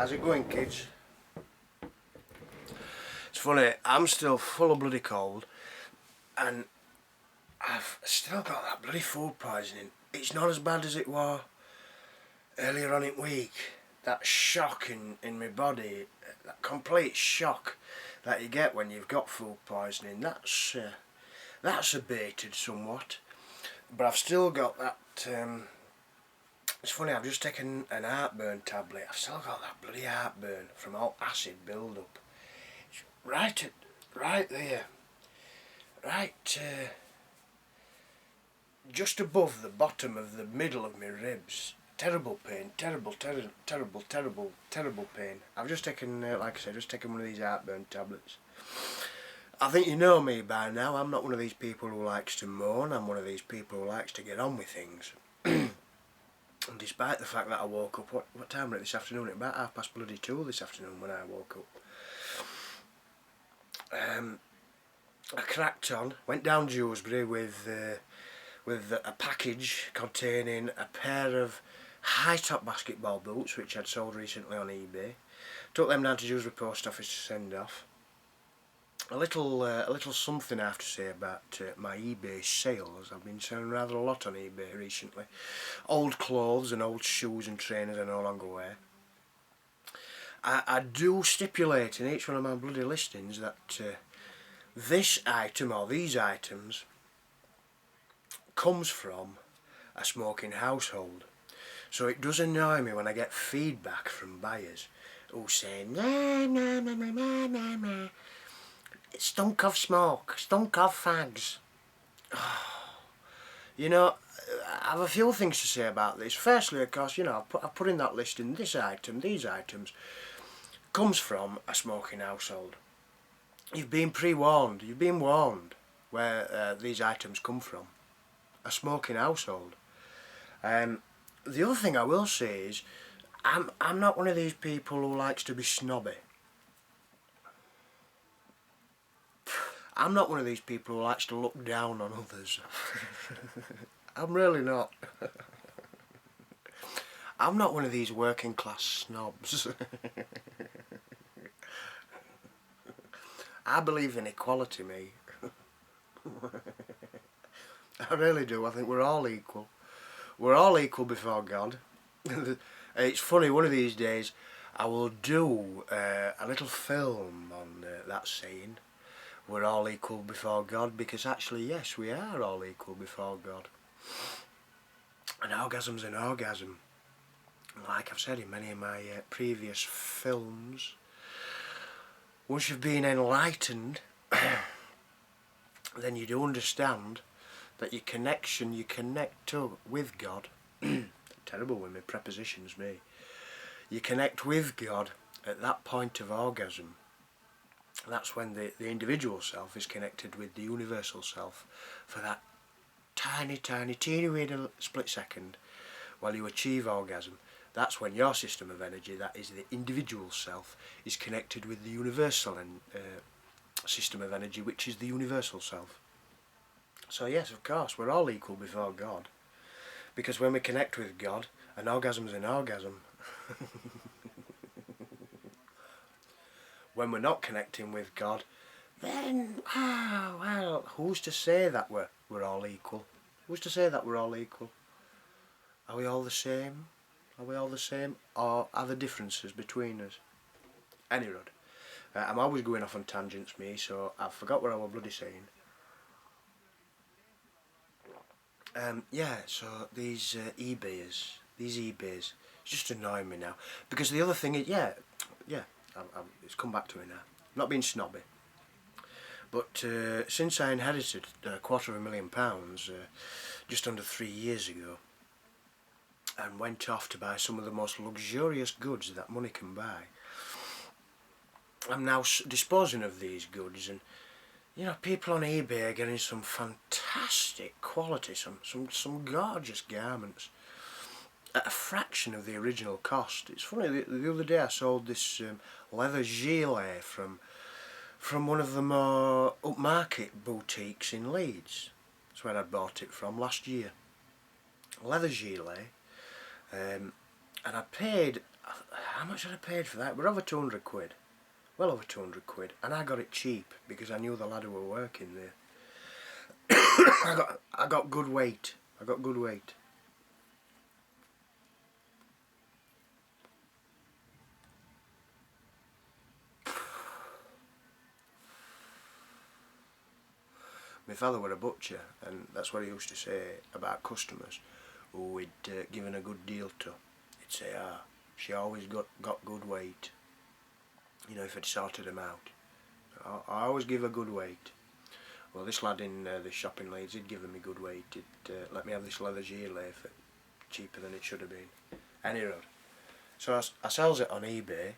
How's it going, kids? It's funny, I'm still full of bloody cold and I've still got that bloody food poisoning. It's not as bad as it was earlier on in the week. That shock in my body, that complete shock that you get when you've got food poisoning, that's abated somewhat. But I've still got that, it's funny, I've just taken an heartburn tablet. I've still got that bloody heartburn from all acid build-up. It's right there, just above the bottom of the middle of my ribs. Terrible pain, terrible pain. I've just taken, like I said, just taken one of these heartburn tablets. I think you know me by now. I'm not one of these people who likes to moan. I'm one of these people who likes to get on with things. And despite the fact that I woke up, what time was it this afternoon? It was about 2:30 this afternoon when I woke up. I cracked on, went down Dewsbury with a package containing a pair of high-top basketball boots which I'd sold recently on eBay. Took them down to Dewsbury Post Office to send off. A little something I have to say about my eBay sales. I've been selling rather a lot on eBay recently. Old clothes and old shoes and trainers I no longer wear. I do stipulate in each one of my bloody listings that this item or these items comes from a smoking household. So it does annoy me when I get feedback from buyers who say, nah, it stunk of smoke, stunk of fags. You know, I have a few things to say about this. Firstly, of course, you know, I put in that listing, this item, these items, comes from a smoking household. You've been pre-warned, you've been warned where these items come from. A smoking household. The other thing I will say is, I'm not one of these people who likes to be snobby. I'm not one of these people who likes to look down on others. I'm really not. I'm not one of these working class snobs. I believe in equality, me. I really do. I think we're all equal. We're all equal before God. It's funny, one of these days I will do a little film on that saying. We're all equal before God, because actually, yes, we are all equal before God. An orgasm's an orgasm. Like I've said in many of my previous films, once you've been enlightened, then you do understand that your connection, you connect to with God. Terrible with my prepositions, me. You connect with God at that point of orgasm. That's when the individual self is connected with the universal self for that tiny, teeny weeny split second while you achieve orgasm. That's when your system of energy, that is the individual self, is connected with the universal system of energy, which is the universal self. So yes, of course, we're all equal before God, because when we connect with God, an orgasm's an orgasm. When we're not connecting with God, then, well, who's to say that we're all equal? Who's to say that we're all equal? Are we all the same? Are we all the same? Or are there differences between us? Anyway, I'm always going off on tangents, me, so I forgot what I was bloody saying. Yeah, so these eBayers, it's just annoying me now. Because the other thing is, it's come back to me now. I'm not being snobby. But since I inherited £250,000 just under 3 years ago, and went off to buy some of the most luxurious goods that money can buy, I'm now disposing of these goods, and you know, people on eBay are getting some fantastic quality, some gorgeous garments at a fraction of the original cost. It's funny, the other day I sold this leather gilet from one of the more upmarket boutiques in Leeds. That's where I bought it from last year. Leather gilet, And I paid, how much had I paid for that? We're over 200 quid. Well over 200 quid. And I got it cheap because I knew the lad who were working there. I got good weight. I got good weight. My father were a butcher, and that's what he used to say about customers who he'd given a good deal to. He'd say, she always got good weight. You know, if I'd sorted them out. I always give a good weight. Well, this lad in the shop in Leeds, he'd given me good weight. He'd let me have this leather gilet for cheaper than it should have been. Any road. So I sells it on eBay,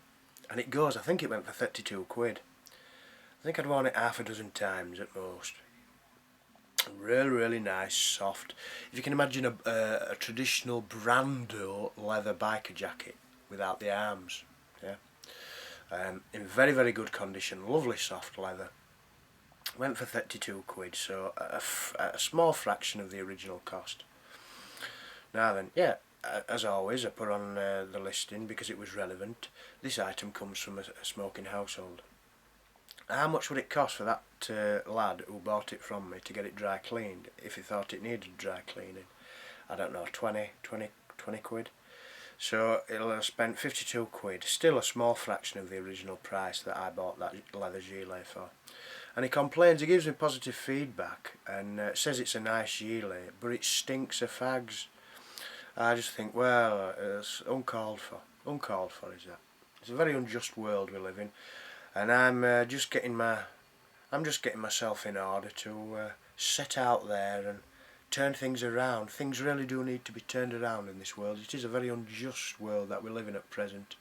and it goes, I think it went for 32 quid. I think I'd worn it half a dozen times at most. Really, really nice, soft. If you can imagine a traditional Brando leather biker jacket without the arms, yeah. In very, very good condition, lovely soft leather. Went for 32 quid, so a small fraction of the original cost. Now then, yeah, as always, I put on the listing because it was relevant. This item comes from a smoking household. How much would it cost for that lad who bought it from me to get it dry cleaned if he thought it needed dry cleaning? I don't know, 20 quid. So it'll have spent 52 quid, still a small fraction of the original price that I bought that leather gilet for. And he complains, he gives me positive feedback and says it's a nice gilet, but it stinks of fags. I just think, well, it's uncalled for. Uncalled for is that. It's a very unjust world we live in, and I'm just getting myself in order to set out there and turn things around. Things really do need to be turned around in this world. It is a very unjust world that we live in at present.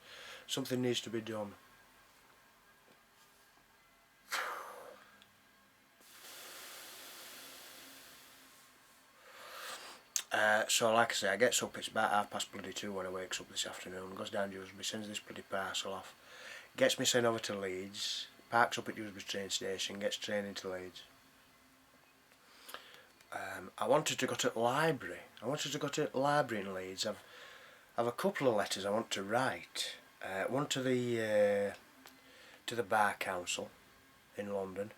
Something needs to be done. So like I say, I gets up, it's about 2:30 when I wakes up this afternoon, goes down to Dewsbury, sends this bloody parcel off, gets me sent over to Leeds, parks up at Dewsbury train station, gets train into Leeds. I wanted to go to the library. In Leeds. I've a couple of letters I want to write. One to the Bar Council in London.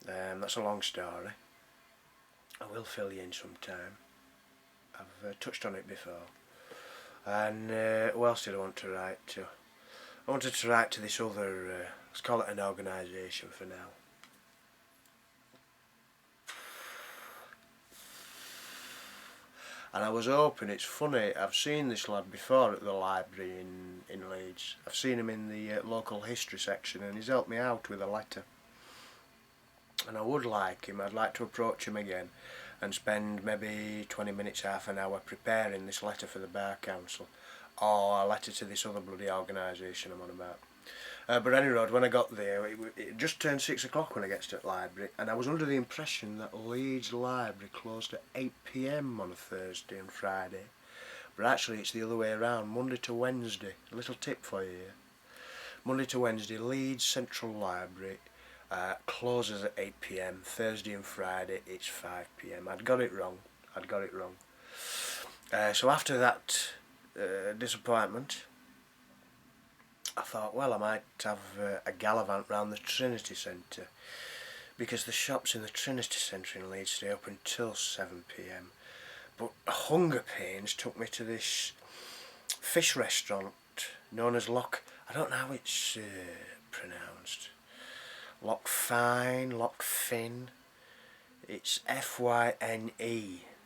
That's a long story. I will fill you in sometime. I've touched on it before. And who else did I want to write to? I wanted to write to this other, let's call it an organisation for now. And I was hoping, it's funny, I've seen this lad before at the library in Leeds. I've seen him in the local history section, and he's helped me out with a letter. And I would like him, I'd like to approach him again and spend maybe 20 minutes, half an hour preparing this letter for the Bar Council, or a letter to this other bloody organisation I'm on about. But anyway, when I got there, it just turned 6 o'clock when I gets to the library, and I was under the impression that Leeds Library closed at 8 PM on a Thursday and Friday. But actually it's the other way around, Monday to Wednesday. A little tip for you here. Monday to Wednesday, Leeds Central Library closes at 8 PM. Thursday and Friday it's 5 PM. I'd got it wrong. So after that disappointment, I thought, well, I might have a gallivant round the Trinity Centre, because the shops in the Trinity Centre in Leeds stay open till 7 PM. But hunger pains took me to this fish restaurant known as I don't know how it's pronounced. Lockfin. It's Fyne.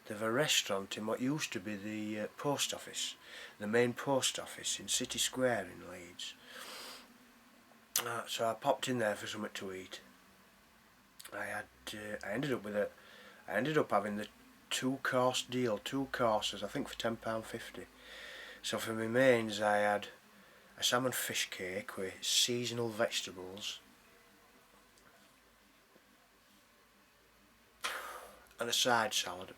They've a restaurant in what used to be the post office, the main post office in City Square in Leeds. So I popped in there for something to eat. I ended up having the 2-course deal, 2 courses, I think for £10.50. So for my mains I had a salmon fish cake with seasonal vegetables and a side salad.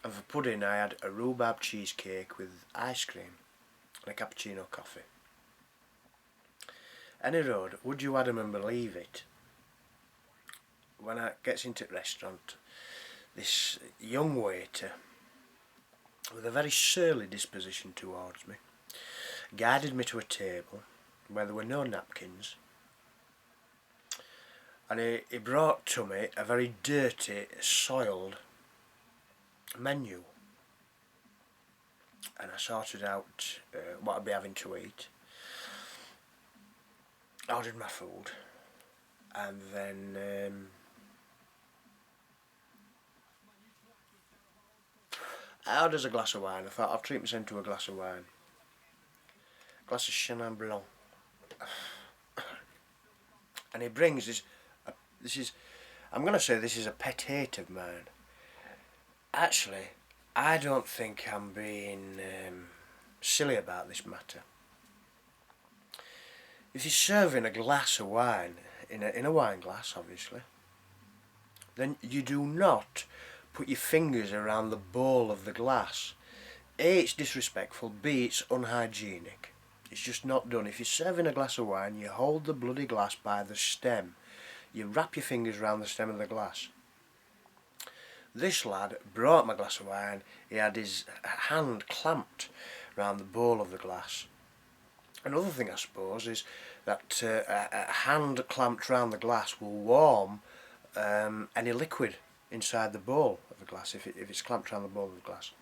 And for pudding I had a rhubarb cheesecake with ice cream and a cappuccino coffee. Any road, would you Adam and believe it, when I gets into the restaurant, this young waiter with a very surly disposition towards me, guided me to a table where there were no napkins, and he brought to me a very dirty, soiled menu, and I sorted out what I'd be having to eat, ordered my food, and then I ordered a glass of wine. I thought I'll treat myself to a glass of wine, a glass of Chenin Blanc, and he brings this is, I'm going to say this is a pet hate of mine. Actually, I don't think I'm being silly about this matter. If you're serving a glass of wine, in a wine glass obviously, then you do not put your fingers around the bowl of the glass. A, it's disrespectful, B, it's unhygienic. It's just not done. If you're serving a glass of wine, you hold the bloody glass by the stem. You wrap your fingers around the stem of the glass. This lad brought my glass of wine. He had his hand clamped round the bowl of the glass. Another thing I suppose is that a hand clamped round the glass will warm any liquid inside the bowl of the glass if it's clamped round the bowl of the glass.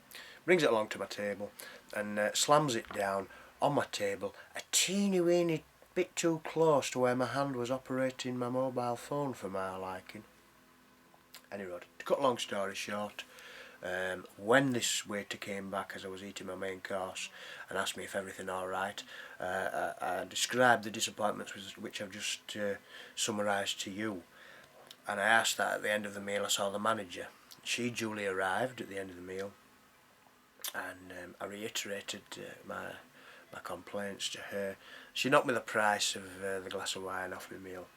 Brings it along to my table and slams it down on my table a teeny weeny bit too close to where my hand was operating my mobile phone for my liking. Anyway, to cut a long story short, when this waiter came back as I was eating my main course and asked me if everything alright, I described the disappointments which I've just summarised to you, and I asked that at the end of the meal. I saw the manager. She duly arrived at the end of the meal, and I reiterated my complaints to her. She knocked me the price of the glass of wine off my meal,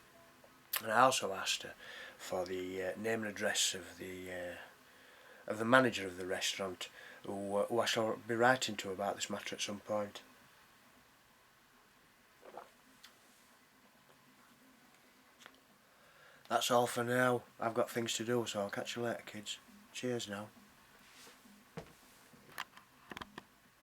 and I also asked her for the name and address of the manager of the restaurant, who I shall be writing to about this matter at some point. That's all for now. I've got things to do, so I'll catch you later, kids. Cheers now.